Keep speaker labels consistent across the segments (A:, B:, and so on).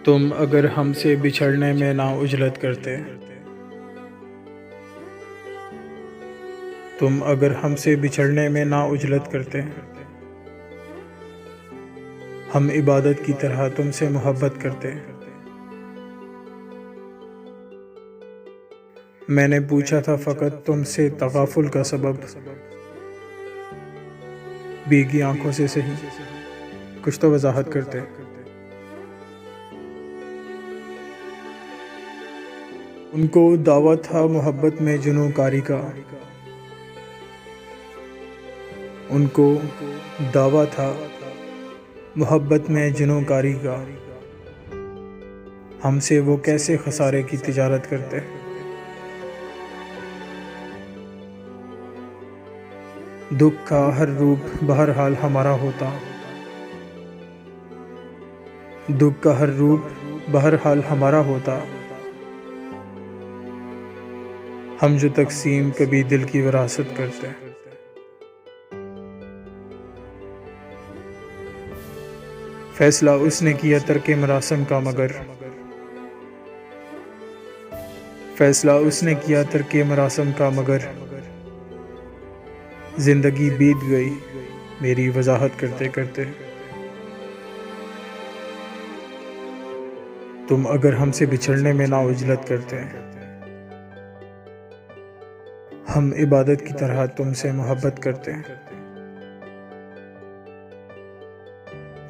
A: तुम अगर हमसे बिछड़ने में ना उजलत करते, तुम अगर हमसे बिछड़ने में ना उजलत करते, हम इबादत की तरह तुमसे मोहब्बत करते। मैंने पूछा था फ़कत तुमसे तगाफुल का सबब, भीगी आंखों से सही कुछ तो वजाहत करते। उनको दावा था मोहब्बत में जुनूनकारी का, उनको दावा था मोहब्बत में जुनूनकारी का। हमसे वो कैसे खसारे की तिजारत करते। दुख का हर रूप बहरहाल हमारा होता, दुख का हर रूप बहरहाल हमारा होता। हम जो तकसीम कभी दिल की विरासत करते। फैसला उसने किया तर्के मरासम का मगर, फैसला उसने किया तर्के मरासम का मगर। जिंदगी बीत गई मेरी वजाहत करते करते। तुम अगर हमसे बिछड़ने में ना उजलत करते, हम इबादत की तरह तुमसे मोहब्बत करते,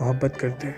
A: मोहब्बत करते।